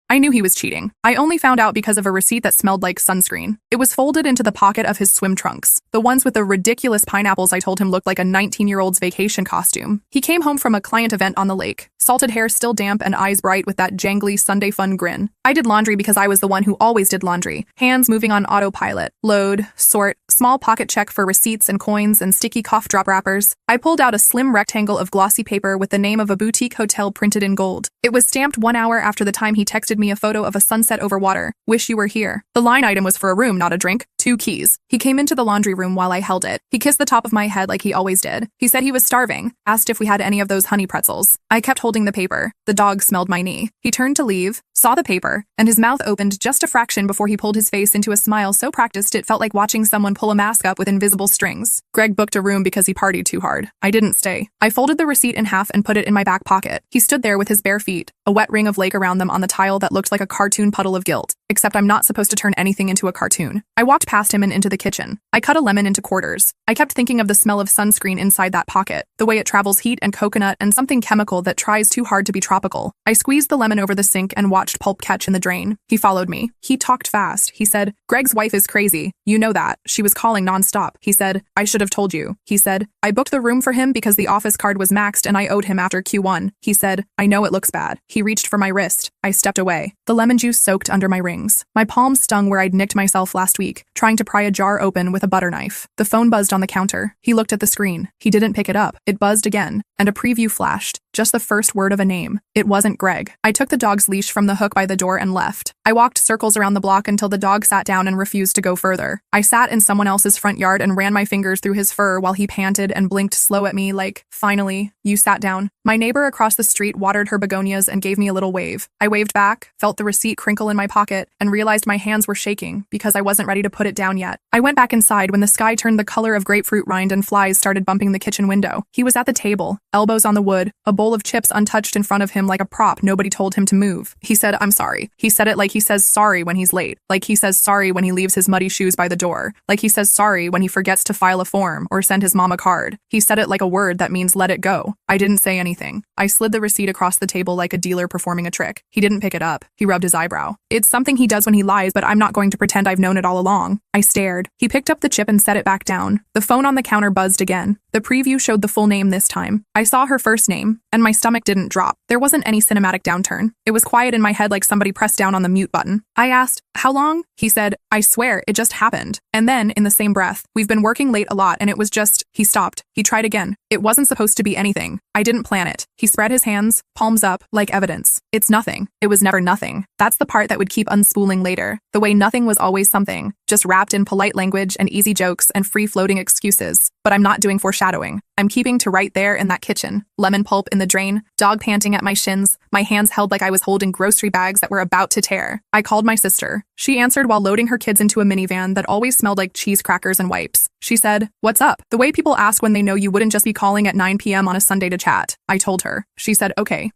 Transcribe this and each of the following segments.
I knew he was cheating. I only found out because of a receipt that smelled like sunscreen. It was folded into the pocket of his swim trunks. The ones with the ridiculous pineapples I told him looked like a 19-year-old's vacation costume. He came home from a client event on the lake, salted hair still damp and eyes bright with that jangly Sunday fun grin. I did laundry because I was the one who always did laundry. Hands moving on autopilot. Load, sort, small pocket check for receipts and coins and sticky cough drop wrappers. I pulled out a slim rectangle of glossy paper with the name of a boutique hotel printed in gold. It was stamped 1 hour after the time he texted me a photo of a sunset over water. Wish you were here. The line item was for a room, not a drink. 2 keys. He came into the laundry room while I held it. He kissed the top of my head like he always did. He said he was starving, asked if we had any of those honey pretzels. I kept holding the paper. The dog smelled my knee. He turned to leave, saw the paper, and his mouth opened just a fraction before he pulled his face into a smile so practiced it felt like watching someone pull a mask up with invisible strings. Greg booked a room because he partied too hard. I didn't stay. I folded the receipt in half and put it in my back pocket. He stood there with his bare feet, a wet ring of lake around them on the tile that looked like a cartoon puddle of guilt. Except I'm not supposed to turn anything into a cartoon. I walked past him and into the kitchen. I cut a lemon into quarters. I kept thinking of the smell of sunscreen inside that pocket, the way it travels heat and coconut and something chemical that tries too hard to be tropical. I squeezed the lemon over the sink and watched pulp catch in the drain. He followed me. He talked fast. He said, Greg's wife is crazy. You know that. She was calling nonstop. He said, I should have told you. He said, I booked the room for him because the office card was maxed and I owed him after Q1. He said, I know it looks bad. He reached for my wrist. I stepped away. The lemon juice soaked under my rings. My palms stung where I'd nicked myself last week, trying to pry a jar open with a butter knife. The phone buzzed on the counter. He looked at the screen. He didn't pick it up. It buzzed again, and a preview flashed. Just the first word of a name. It wasn't Greg. I took the dog's leash from the hook by the door and left. I walked circles around the block until the dog sat down and refused to go further. I sat in someone else's front yard and ran my fingers through his fur while he panted and blinked slow at me like, finally, you sat down. My neighbor across the street watered her begonias and gave me a little wave. I waved back, felt the receipt crinkle in my pocket, and realized my hands were shaking because I wasn't ready to put it down yet. I went back inside when the sky turned the color of grapefruit rind and flies started bumping the kitchen window. He was at the table, elbows on the wood, a bowl of chips untouched in front of him like a prop nobody told him to move. He said, I'm sorry. He said it like he says sorry when he's late, like he says sorry when he leaves his muddy shoes by the door, like he says sorry when he forgets to file a form or send his mom a card. He said it like a word that means let it go. I didn't say anything. I slid the receipt across the table like a dealer performing a trick. He didn't pick it up. He rubbed his eyebrow. It's something he does when he lies, but I'm not going to pretend I've known it all along. I stared. He picked up the chip and set it back down. The phone on the counter buzzed again. The preview showed the full name this time. I saw her first name, and my stomach didn't drop. There wasn't any cinematic downturn. It was quiet in my head like somebody pressed down on the mute button. I asked, how long? He said, I swear, it just happened. And then, in the same breath, we've been working late a lot and it was just, he stopped. He tried again. It wasn't supposed to be anything. I didn't plan it. He spread his hands, palms up, like evidence. It's nothing. It was never nothing. That's the part that would keep unspooling later. The way nothing was always something, just wrapped in polite language and easy jokes and free-floating excuses. But I'm not doing foreshadowing. I'm keeping to right there in that kitchen. Lemon pulp in the drain, dog panting at my shins, my hands held like I was holding grocery bags that were about to tear. I called my sister. She answered while loading her kids into a minivan that always smelled like cheese crackers and wipes. She said, what's up? The way people ask when they know you wouldn't just be calling at 9 p.m. on a Sunday to chat. I told her. She said, okay.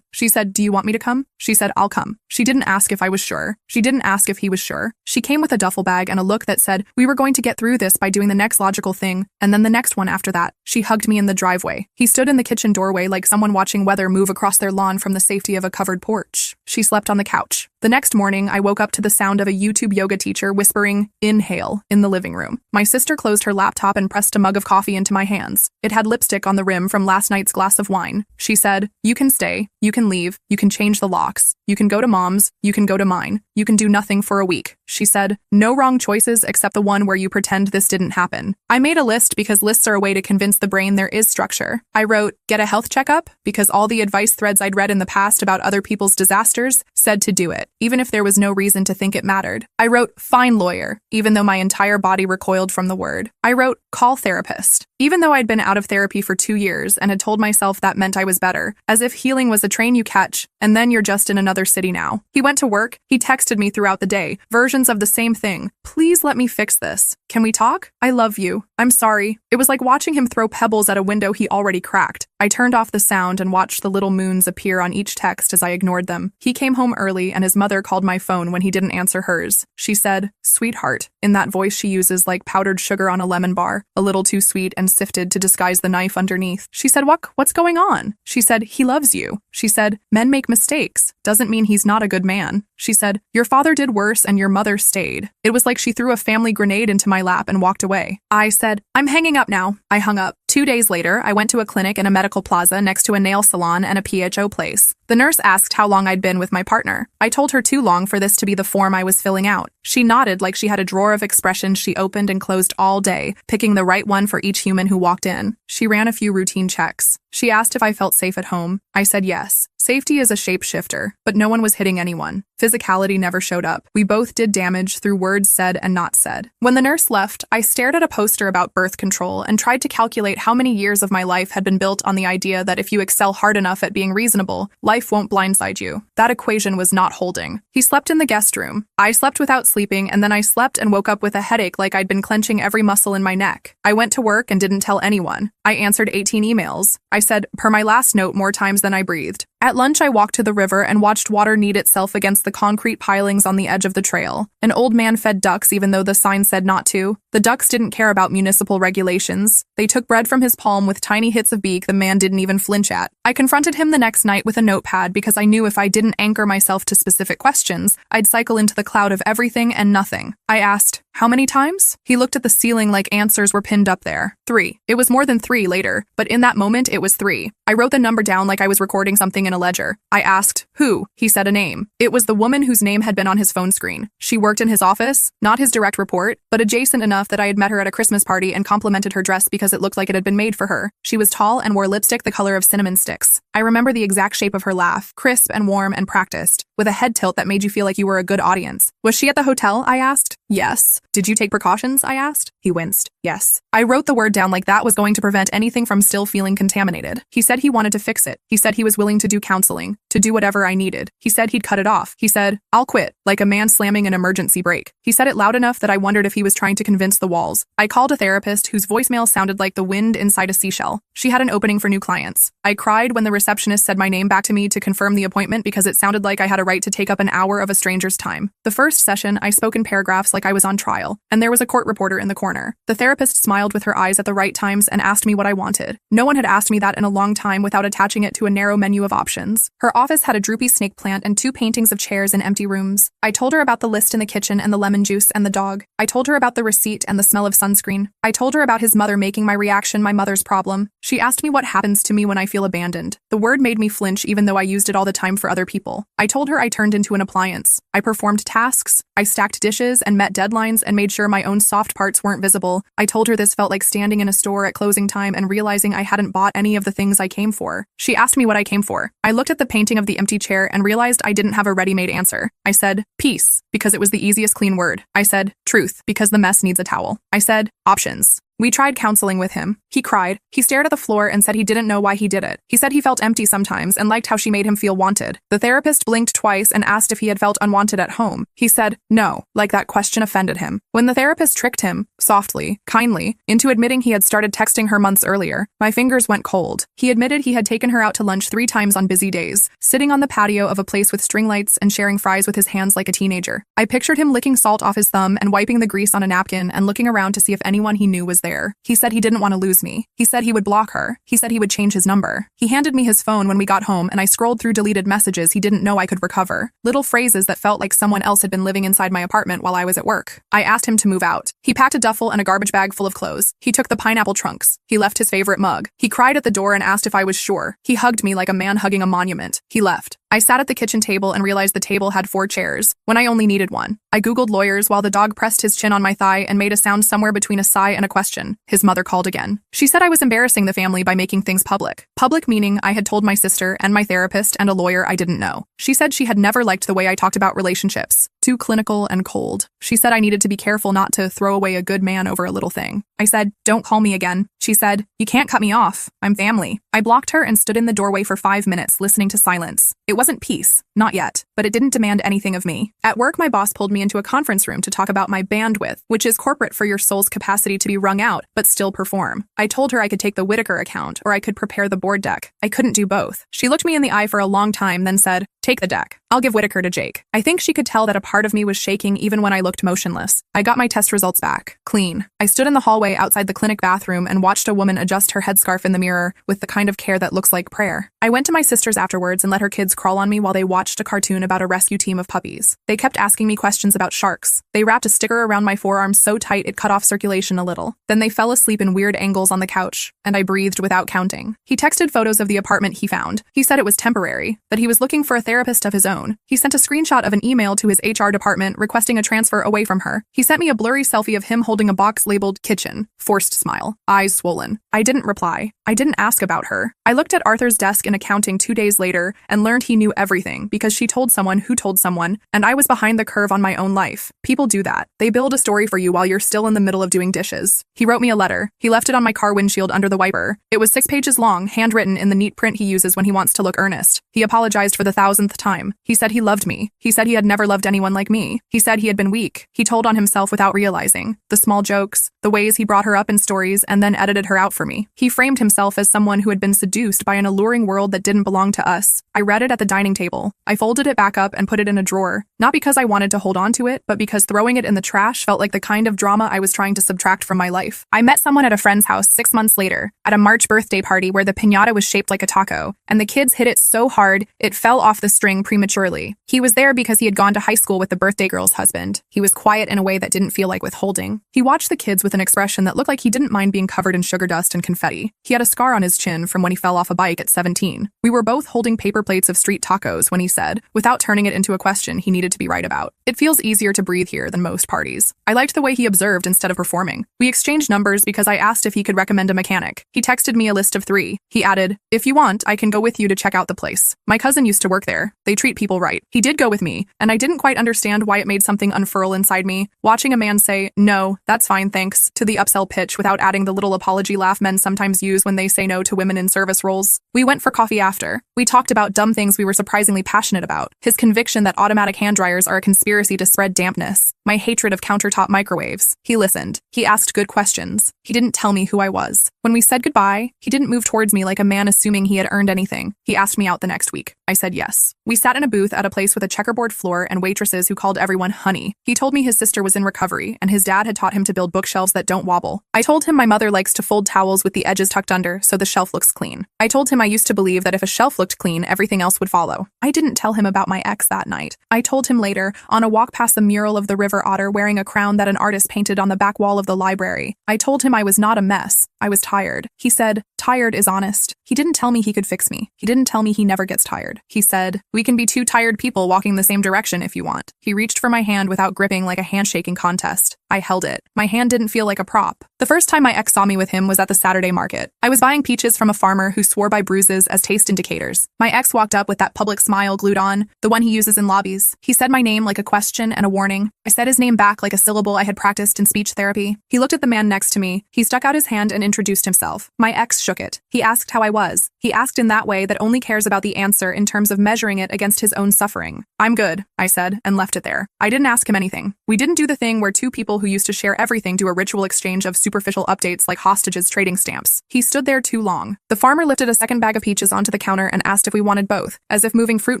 She said, do you want me to come? She said, I'll come. She didn't ask if I was sure. She didn't ask if he was sure. She came with a duffel bag and a look that said, we were going to get through this by doing the next logical thing, and then the next one after that. She hugged me in the driveway. He stood in the kitchen doorway like someone watching weather move across their lawn from the safety of a covered porch. She slept on the couch. The next morning, I woke up to the sound of a YouTube yoga teacher whispering, inhale, in the living room. My sister closed her laptop and pressed a mug of coffee into my hands. It had lipstick on the rim from last night's glass of wine. She said, you can stay, you can leave, you can change the locks, you can go to mom's, you can go to mine, you can do nothing for a week. She said, no wrong choices except the one where you pretend this didn't happen. I made a list because lists are a way to convince the brain there is structure. I wrote, get a health checkup, because all the advice threads I'd read in the past about other people's disasters said to do it, even if there was no reason to think it mattered. I wrote, find lawyer, even though my entire body recoiled from the word. I wrote, call therapist, even though I'd been out of therapy for 2 years and had told myself that meant I was better, as if healing was a train you catch, and then you're just in another city now. He went to work. He texted me throughout the day, versions of the same thing. Please let me fix this. "Can we talk? I love you. I'm sorry." It was like watching him throw pebbles at a window he already cracked. I turned off the sound and watched the little moons appear on each text as I ignored them. He came home early and his mother called my phone when he didn't answer hers. She said, "Sweetheart," in that voice she uses like powdered sugar on a lemon bar, a little too sweet and sifted to disguise the knife underneath. She said, What's going on?" She said, "He loves you." She said, "Men make mistakes. Doesn't mean he's not a good man." She said, "Your father did worse and your mother stayed." It was like she threw a family grenade into my lap and walked away. I said, "I'm hanging up now." I hung up. 2 days later, I went to a clinic in a medical plaza next to a nail salon and a PHO place. The nurse asked how long I'd been with my partner. I told her too long for this to be the form I was filling out. She nodded like she had a drawer of expressions she opened and closed all day, picking the right one for each human who walked in. She ran a few routine checks. She asked if I felt safe at home. I said yes. Safety is a shapeshifter, but no one was hitting anyone. Physicality never showed up. We both did damage through words said and not said. When the nurse left, I stared at a poster about birth control and tried to calculate how many years of my life had been built on the idea that if you excel hard enough at being reasonable, life won't blindside you. That equation was not holding. He slept in the guest room. I slept without sleeping, and then I slept and woke up with a headache like I'd been clenching every muscle in my neck. I went to work and didn't tell anyone. I answered 18 emails. I said, per my last note, more times than I breathed. At lunch, I walked to the river and watched water knead itself against the concrete pilings on the edge of the trail. An old man fed ducks even though the sign said not to. The ducks didn't care about municipal regulations. They took bread from his palm with tiny hits of beak the man didn't even flinch at. I confronted him the next night with a notepad because I knew if I didn't anchor myself to specific questions, I'd cycle into the cloud of everything and nothing. I asked, "How many times?" He looked at the ceiling like answers were pinned up there. 3. It was more than 3 later, but in that moment it was 3. I wrote the number down like I was recording something in a ledger. I asked, "Who?" He said a name. It was the woman whose name had been on his phone screen. She worked in his office, not his direct report, but adjacent enough that I had met her at a Christmas party and complimented her dress because it looked like it had been made for her. She was tall and wore lipstick the color of cinnamon sticks. I remember the exact shape of her laugh, crisp and warm and practiced, with a head tilt that made you feel like you were a good audience. "Was she at the hotel?" I asked. "Yes." "Did you take precautions?" I asked. He winced. "Yes." I wrote the word down like that was going to prevent anything from still feeling contaminated. He said he wanted to fix it. He said he was willing to do counseling, to do whatever I needed. He said he'd cut it off. He said, "I'll quit," like a man slamming an emergency brake. He said it loud enough that I wondered if he was trying to convince the walls. I called a therapist whose voicemail sounded like the wind inside a seashell. She had an opening for new clients. I cried when the receptionist said my name back to me to confirm the appointment because it sounded like I had a right to take up an hour of a stranger's time. The first session, I spoke in paragraphs like I was on trial, and there was a court reporter in the corner. The therapist smiled with her eyes at the right times and asked me what I wanted. No one had asked me that in a long time without attaching it to a narrow menu of options. Her office had a droopy snake plant and 2 paintings of chairs in empty rooms. I told her about the list in the kitchen and the lemon juice and the dog. I told her about the receipt and the smell of sunscreen. I told her about his mother making my reaction my mother's problem. She asked me what happens to me when I feel abandoned. The word made me flinch even though I used it all the time for other people. I told her I turned into an appliance. I performed tasks. I stacked dishes and met deadlines and made sure my own soft parts weren't visible. I told her this felt like standing in a store at closing time and realizing I hadn't bought any of the things I came for. She asked me what I came for. I looked at the painting of the empty chair and realized I didn't have a ready-made answer. I said, "Peace," because it was the easiest clean word. I said, "Truth," because the mess needs a towel. I said, "Options." We tried counseling with him. He cried. He stared at the floor and said he didn't know why he did it. He said he felt empty sometimes and liked how she made him feel wanted. The therapist blinked twice and asked if he had felt unwanted at home. He said, no, like that question offended him. When the therapist tricked him, softly, kindly, into admitting he had started texting her months earlier, my fingers went cold. He admitted he had taken her out to lunch 3 times on busy days, sitting on the patio of a place with string lights and sharing fries with his hands like a teenager. I pictured him licking salt off his thumb and wiping the grease on a napkin and looking around to see if anyone he knew was there. He said he didn't want to lose me. He said he would block her. He said he would change his number. He handed me his phone when we got home and I scrolled through deleted messages he didn't know I could recover. Little phrases that felt like someone else had been living inside my apartment while I was at work. I asked him to move out. He packed a duffel and a garbage bag full of clothes. He took the pineapple trunks. He left his favorite mug. He cried at the door and asked if I was sure. He hugged me like a man hugging a monument. He left. I sat at the kitchen table and realized the table had 4 chairs, when I only needed 1. I googled lawyers while the dog pressed his chin on my thigh and made a sound somewhere between a sigh and a question. His mother called again. She said I was embarrassing the family by making things public. Public meaning I had told my sister and my therapist and a lawyer I didn't know. She said she had never liked the way I talked about relationships. too clinical and cold. She said I needed to be careful not to throw away a good man over a little thing. I said, "Don't call me again." She said, "You can't cut me off. I'm family." I blocked her and stood in the doorway for 5 minutes, listening to silence. It wasn't peace, not yet, but it didn't demand anything of me. At work, my boss pulled me into a conference room to talk about my bandwidth, which is corporate for your soul's capacity to be wrung out, but still perform. I told her I could take the Whitaker account, or I could prepare the board deck. I couldn't do both. She looked me in the eye for a long time, then said, "Take the deck. I'll give Whitaker to Jake." I think she could tell that a part of me was shaking even when I looked motionless. I got my test results back. Clean. I stood in the hallway outside the clinic bathroom and watched a woman adjust her headscarf in the mirror with the kind of care that looks like prayer. I went to my sister's afterwards and let her kids crawl on me while they watched a cartoon about a rescue team of puppies. They kept asking me questions about sharks. They wrapped a sticker around my forearm so tight it cut off circulation a little. Then they fell asleep in weird angles on the couch, and I breathed without counting. He texted photos of the apartment he found. He said it was temporary, that he was looking for a therapist of his own. He sent a screenshot of an email to his HR department requesting a transfer away from her. He sent me a blurry selfie of him holding a box labeled kitchen. Forced smile. Eyes swollen. I didn't reply. I didn't ask about her. I looked at Arthur's desk in accounting 2 days later and learned he knew everything because she told someone who told someone, and I was behind the curve on my own life. People do that. They build a story for you while you're still in the middle of doing dishes. He wrote me a letter. He left it on my car windshield under the wiper. It was 6 pages long, handwritten in the neat print he uses when he wants to look earnest. He apologized for the 1,000th time. He said he loved me. He said he had never loved anyone like me. He said he had been weak. He told on himself without realizing. The small jokes, the ways he brought her up in stories and then edited her out for me. He framed himself as someone who had been seduced by an alluring world that didn't belong to us. I read it at the dining table. I folded it back up and put it in a drawer, not because I wanted to hold on to it, but because throwing it in the trash felt like the kind of drama I was trying to subtract from my life. I met someone at a friend's house 6 months later, at a March birthday party where the piñata was shaped like a taco, and the kids hit it so hard it fell off the string prematurely. He was there because he had gone to high school with the birthday girl's husband. He was quiet in a way that didn't feel like withholding. He watched the kids with an expression that looked like he didn't mind being covered in sugar dust and confetti. He had a scar on his chin from when he fell off a bike at 17. We were both holding paper plates of street tacos when he said, without turning it into a question he needed to be right about, "It feels easier to breathe here than most parties." I liked the way he observed instead of performing. We exchanged numbers because I asked if he could recommend a mechanic. He texted me a list of 3. He added, "If you want, I can go with you to check out the place. My cousin used to work there. They treat people right." He did go with me, and I didn't quite understand why it made something unfurl inside me, watching a man say, "No, that's fine, thanks," to the upsell pitch without adding the little apology laugh men sometimes use when they say no to women in service roles. We went for coffee after. We talked about dumb things we were surprisingly passionate about. His conviction that automatic hand dryers are a conspiracy to spread dampness. My hatred of countertop microwaves. He listened. He asked good questions. He didn't tell me who I was. When we said goodbye, he didn't move towards me like a man assuming he had earned anything. He asked me out the next week. I said yes. We sat in a booth at a place with a checkerboard floor and waitresses who called everyone honey. He told me his sister was in recovery and his dad had taught him to build bookshelves that don't wobble. I told him my mother likes to fold towels with the edges tucked under so the shelf looks clean. I told him I used to believe that if a shelf looked clean, everything else would follow. I didn't tell him about my ex that night. I told him later, on a walk past the mural of the river otter wearing a crown that an artist painted on the back wall of the library. I told him I was not a mess. I was tired. He said, "Tired is honest." He didn't tell me he could fix me. He didn't tell me he never gets tired. He said, "We can be 2 tired people walking the same direction if you want." He reached for my hand without gripping like a handshaking contest. I held it. My hand didn't feel like a prop. The first time my ex saw me with him was at the Saturday market. I was buying peaches from a farmer who swore by bruises as taste indicators. My ex walked up with that public smile glued on, the one he uses in lobbies. He said my name like a question and a warning. I said his name back like a syllable I had practiced in speech therapy. He looked at the man next to me. He stuck out his hand and introduced himself. My ex shook it. He asked how I was. He asked in that way that only cares about the answer in terms of measuring it against his own suffering. "I'm good," I said, and left it there. I didn't ask him anything. We didn't do the thing where 2 people who used to share everything do a ritual exchange of superficial updates like hostages trading stamps. He stood there too long. The farmer lifted a second bag of peaches onto the counter and asked if we wanted both, as if moving fruit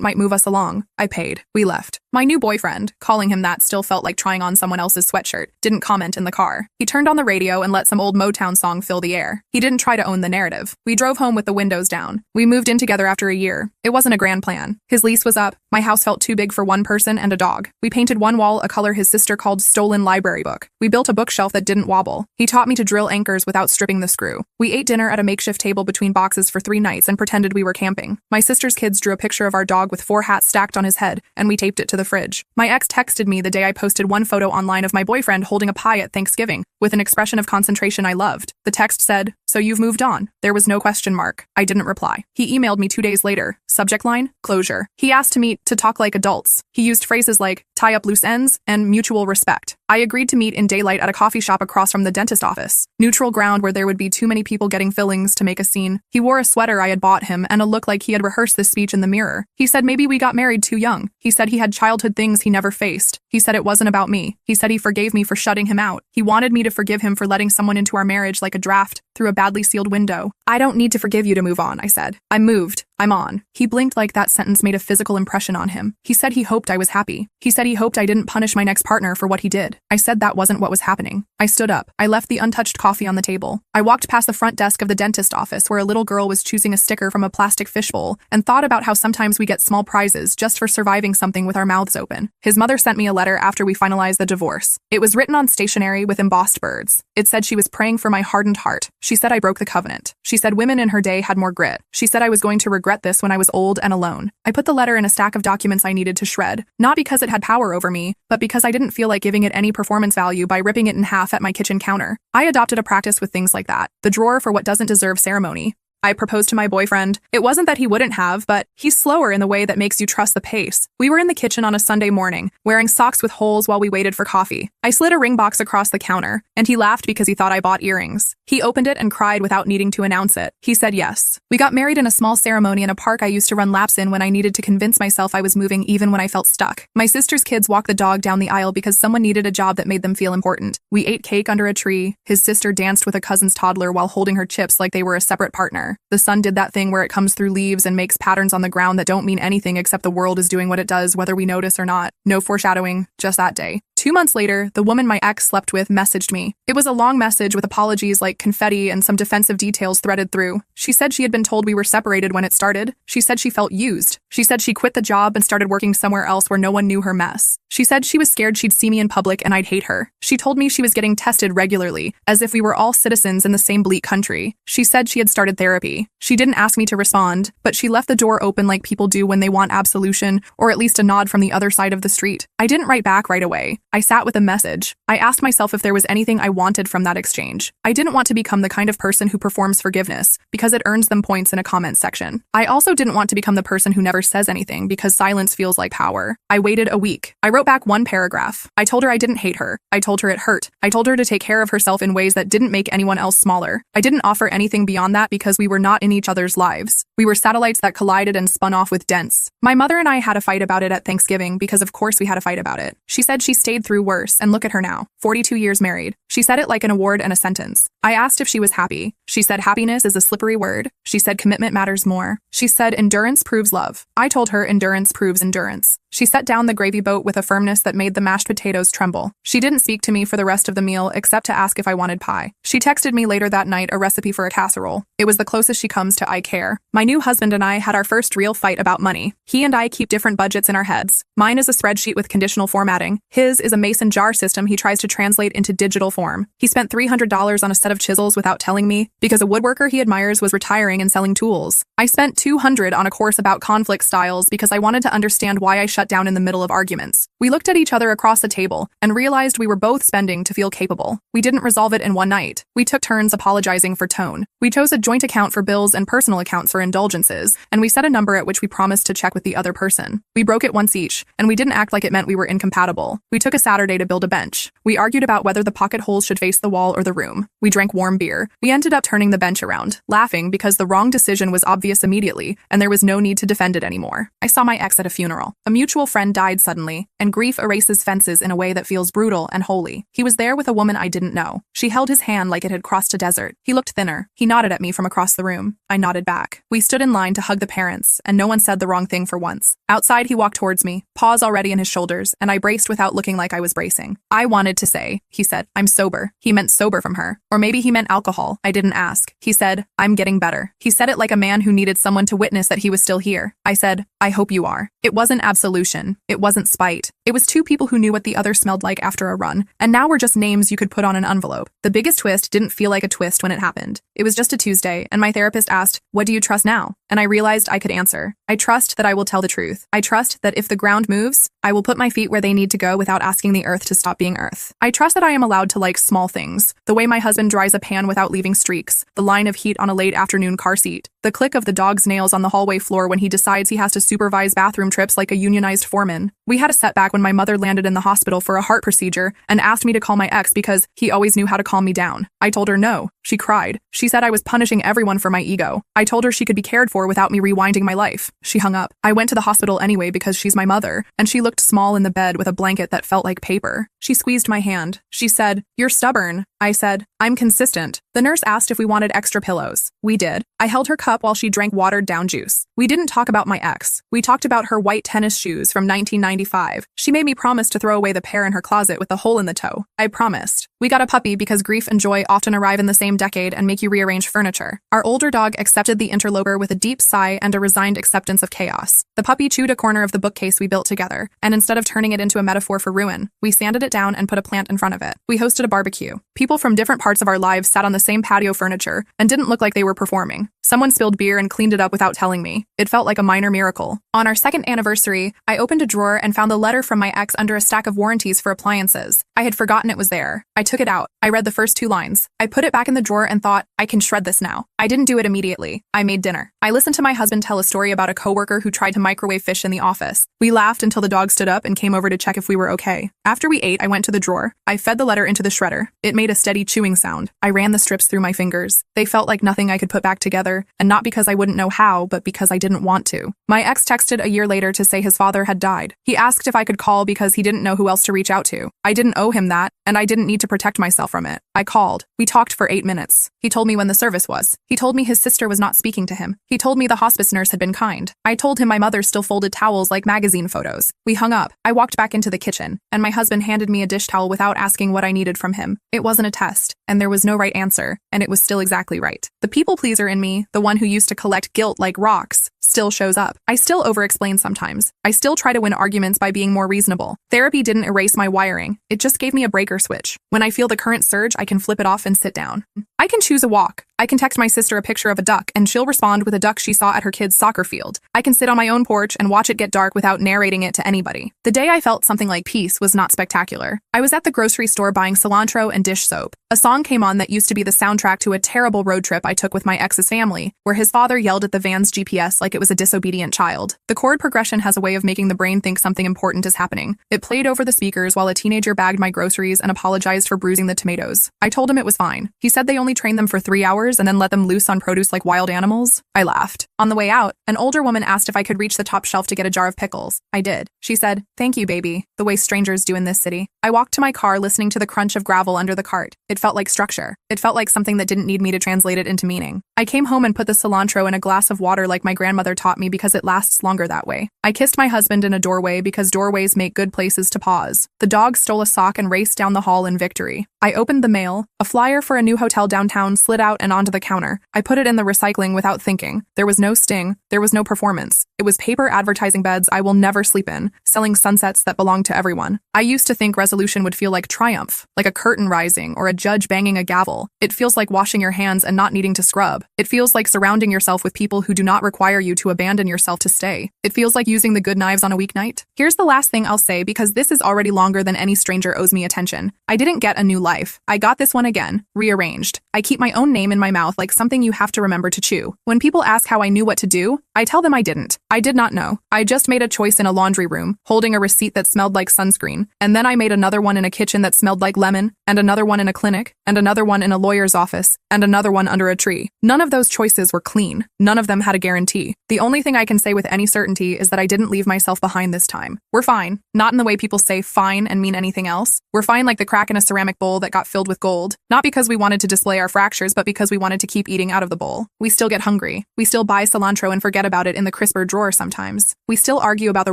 might move us along. I paid. We left. My new boyfriend, calling him that still felt like trying on someone else's sweatshirt, didn't comment in the car. He turned on the radio and let some old Motown song fill the air. He didn't try to own the narrative. We drove home with the windows down. We moved in together after a year. It wasn't a grand plan. His lease was up. My house felt too big for one person and a dog. We painted one wall a color his sister called stolen library book. We built a bookshelf that didn't wobble. He taught me to drill anchors without stripping the screw. We ate dinner at a makeshift table between boxes for 3 nights and pretended we were camping. My sister's kids drew a picture of our dog with 4 hats stacked on his head, and we taped it to the fridge. My ex texted me the day I posted one photo online of my boyfriend holding a pie at Thanksgiving. with an expression of concentration I loved. The text said, "So you've moved on." There was no question mark. I didn't reply. He emailed me 2 days later. Subject line, closure. He asked to meet to talk like adults. He used phrases like tie up loose ends and mutual respect. I agreed to meet in daylight at a coffee shop across from the dentist office. Neutral ground where there would be too many people getting fillings to make a scene. He wore a sweater I had bought him and a look like he had rehearsed this speech in the mirror. He said maybe we got married too young. He said he had childhood things he never faced. He said it wasn't about me. He said he forgave me for shutting him out. He wanted me to forgive him for letting someone into our marriage like a draft through a badly sealed window. I don't need to forgive you to move on, I said. I'm moved. I'm on. He blinked like that sentence made a physical impression on him. He said he hoped I was happy. He said he hoped I didn't punish my next partner for what he did. I said that wasn't what was happening. I stood up. I left the untouched coffee on the table. I walked past the front desk of the dentist office where a little girl was choosing a sticker from a plastic fishbowl and thought about how sometimes we get small prizes just for surviving something with our mouths open. His mother sent me a letter after we finalized the divorce. It was written on stationery with embossed birds. It said she was praying for my hardened heart. She said I broke the covenant. She said women in her day had more grit. She said I was going to regret this when I was old and alone. I put the letter in a stack of documents I needed to shred, not because it had power over me, but because I didn't feel like giving it any performance value by ripping it in half at my kitchen counter. I adopted a practice with things like that. The drawer for what doesn't deserve ceremony. I proposed to my boyfriend. It wasn't that he wouldn't have, but he's slower in the way that makes you trust the pace. We were in the kitchen on a Sunday morning, wearing socks with holes while we waited for coffee. I slid a ring box across the counter, and he laughed because he thought I bought earrings. He opened it and cried without needing to announce it. He said yes. We got married in a small ceremony in a park I used to run laps in when I needed to convince myself I was moving even when I felt stuck. My sister's kids walked the dog down the aisle because someone needed a job that made them feel important. We ate cake under a tree. His sister danced with a cousin's toddler while holding her chips like they were a separate partner. The sun did that thing where it comes through leaves and makes patterns on the ground that don't mean anything except the world is doing what it does whether we notice or not. No foreshadowing, just that day. 2 months later, the woman my ex slept with messaged me. It was a long message with apologies like confetti and some defensive details threaded through. She said she had been told we were separated when it started. She said she felt used. She said she quit the job and started working somewhere else where no one knew her mess. She said she was scared she'd see me in public and I'd hate her. She told me she was getting tested regularly, as if we were all citizens in the same bleak country. She said she had started therapy. She didn't ask me to respond, but she left the door open like people do when they want absolution, or at least a nod from the other side of the street. I didn't write back right away. I sat with a message. I asked myself if there was anything I wanted from that exchange. I didn't want to become the kind of person who performs forgiveness because it earns them points in a comment section. I also didn't want to become the person who never says anything because silence feels like power. I waited a week. I wrote back 1 paragraph. I told her I didn't hate her. I told her it hurt. I told her to take care of herself in ways that didn't make anyone else smaller. I didn't offer anything beyond that because we were not in each other's lives. We were satellites that collided and spun off with dents. My mother and I had a fight about it at Thanksgiving because of course we had a fight about it. She said she stayed through worse, and look at her now, 42 years married. She said it like an award and a sentence. I asked if she was happy. She said happiness is a slippery word. She said commitment matters more. She said endurance proves love. I told her endurance proves endurance. She set down the gravy boat with a firmness that made the mashed potatoes tremble. She didn't speak to me for the rest of the meal except to ask if I wanted pie. She texted me later that night a recipe for a casserole. It was the closest she comes to I care. My new husband and I had our first real fight about money. He and I keep different budgets in our heads. Mine is a spreadsheet with conditional formatting. His is a mason jar system he tries to translate into digital form. He spent $300 on a set of chisels without telling me because a woodworker he admires was retiring and selling tools. I spent $200 on a course about conflict styles because I wanted to understand why I shut down in the middle of arguments. We looked at each other across the table and realized we were both spending to feel capable. We didn't resolve it in one night. We took turns apologizing for tone. We chose a joint account for bills and personal accounts for indulgences, and we set a number at which we promised to check with the other person. We broke it once each, and we didn't act like it meant we were incompatible. We took a Saturday to build a bench. We argued about whether the pocket holes should face the wall or the room. We drank warm beer. We ended up turning the bench around, laughing because the wrong decision was obvious immediately, and there was no need to defend it anymore. I saw my ex at a funeral. A mutual friend died suddenly, and grief erases fences in a way that feels brutal and holy. He was there with a woman I didn't know. She held his hand like it had crossed a desert. He looked thinner. He nodded at me from across the room. I nodded back. We stood in line to hug the parents, and no one said the wrong thing for once. Outside, he walked towards me, paws already in his shoulders, and I braced without looking like I was bracing. I wanted to say, he said, I'm sober. He meant sober from her. Or maybe he meant alcohol. I didn't ask. He said, I'm getting better. He said it like a man who needed someone to witness that he was still here. I said, I hope you are. It wasn't absolution. It wasn't spite. It was 2 people who knew what the other smelled like after a run, and now were just names you could put on an envelope. The biggest twist didn't feel like a twist when it happened. It was just a Tuesday, and my therapist asked, what do you trust now? And I realized I could answer. I trust that I will tell the truth. I trust that if the ground moves, I will put my feet where they need to go without asking the earth to stop being earth. I trust that I am allowed to like small things. The way my husband dries a pan without leaving streaks, the line of heat on a late afternoon car seat, the click of the dog's nails on the hallway floor when he decides he has to supervise bathroom trips like a unionized foreman. We had a setback when my mother landed in the hospital for a heart procedure and asked me to call my ex because he always knew how to calm me down. I told her no. She cried. She said I was punishing everyone for my ego. I told her she could be cared for without me rewinding my life. She hung up. I went to the hospital anyway because she's my mother, and she looked small in the bed with a blanket that felt like paper. She squeezed my hand. She said, "You're stubborn." I said, "I'm consistent." The nurse asked if we wanted extra pillows. We did. I held her cup while she drank watered-down juice. We didn't talk about my ex. We talked about her white tennis shoes from 1995. She made me promise to throw away the pair in her closet with the hole in the toe. I promised. We got a puppy because grief and joy often arrive in the same decade and make you rearrange furniture. Our older dog accepted the interloper with a deep sigh and a resigned acceptance of chaos. The puppy chewed a corner of the bookcase we built together, and instead of turning it into a metaphor for ruin, we sanded it down and put a plant in front of it. We hosted a barbecue. People from different parts of our lives sat on the same patio furniture and didn't look like they were performing. Someone spilled beer and cleaned it up without telling me. It felt like a minor miracle. On our second anniversary, I opened a drawer and found the letter from my ex under a stack of warranties for appliances. I had forgotten it was there. I took it out. I read the first 2 lines. I put it back in the drawer and thought, I can shred this now. I didn't do it immediately. I made dinner. I listened to my husband tell a story about a coworker who tried to microwave fish in the office. We laughed until the dog stood up and came over to check if we were okay. After we ate, I went to the drawer. I fed the letter into the shredder. It made a steady chewing sound. I ran the strips through my fingers. They felt like nothing I could put back together, and not because I wouldn't know how, but because I didn't want to. My ex texted a year later to say his father had died. He asked if I could call because he didn't know who else to reach out to. I didn't owe him that, and I didn't need to protect myself from it. I called. We talked for 8 minutes. He told me when the service was. He told me his sister was not speaking to him. He told me the hospice nurse had been kind. I told him my mother still folded towels like magazine photos. We hung up. I walked back into the kitchen, and my husband handed me a dish towel without asking what I needed from him. It wasn't a test, and there was no right answer, and it was still exactly right. The people pleaser in me, the one who used to collect guilt like rocks, still shows up. I still over-explain sometimes. I still try to win arguments by being more reasonable. Therapy didn't erase my wiring. It just gave me a breaker switch. When I feel the current surge, I can flip it off and sit down. I can choose a walk. I can text my sister a picture of a duck, and she'll respond with a duck she saw at her kid's soccer field. I can sit on my own porch and watch it get dark without narrating it to anybody. The day I felt something like peace was not spectacular. I was at the grocery store buying cilantro and dish soap. A song came on that used to be the soundtrack to a terrible road trip I took with my ex's family, where his father yelled at the van's GPS like it was a disobedient child. The chord progression has a way of making the brain think something important is happening. It played over the speakers while a teenager bagged my groceries and apologized for bruising the tomatoes. I told him it was fine. He said they only trained them for 3 hours and then let them loose on produce like wild animals. I laughed. On the way out, an older woman asked if I could reach the top shelf to get a jar of pickles. I did. She said, "Thank you, baby," the way strangers do in this city. I walked to my car listening to the crunch of gravel under the cart. It felt like structure. It felt like something that didn't need me to translate it into meaning. I came home and put the cilantro in a glass of water like my grandmother taught me because it lasts longer that way. I kissed my husband in a doorway because doorways make good places to pause. The dog stole a sock and raced down the hall in victory. I opened the mail. A flyer for a new hotel downtown slid out and onto the counter. I put it in the recycling without thinking. There was no sting. There was no performance. It was paper advertising beds I will never sleep in, selling sunsets that belong to everyone. I used to think resolution would feel like triumph, like a curtain rising or a judge banging a gavel. It feels like washing your hands and not needing to scrub. It feels like surrounding yourself with people who do not require you to abandon yourself to stay. It feels like using the good knives on a weeknight. Here's the last thing I'll say because this is already longer than any stranger owes me attention. I didn't get a new life. I got this one again, rearranged. I keep my own name in my mouth like something you have to remember to chew. When people ask how I knew what to do, I tell them I didn't. I did not know. I just made a choice in a laundry room, holding a receipt that smelled like sunscreen, and then I made another one in a kitchen that smelled like lemon, and another one in a clinic, and another one in a lawyer's office, and another one under a tree. None of those choices were clean. None of them had a guarantee. The only thing I can say with any certainty is that I didn't leave myself behind this time. We're fine. Not in the way people say fine and mean anything else. We're fine like the crack in a ceramic bowl that got filled with gold. Not because we wanted to display our fractures, but because we wanted to keep eating out of the bowl. We still get hungry. We still buy cilantro and forget about it in the crisper drawer sometimes. We still argue about the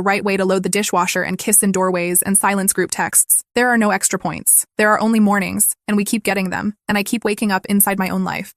right way to load the dishwasher and kiss in doorways and silence group texts. There are no extra points. There are only mornings, and we keep getting them, and I keep waking up inside my own life.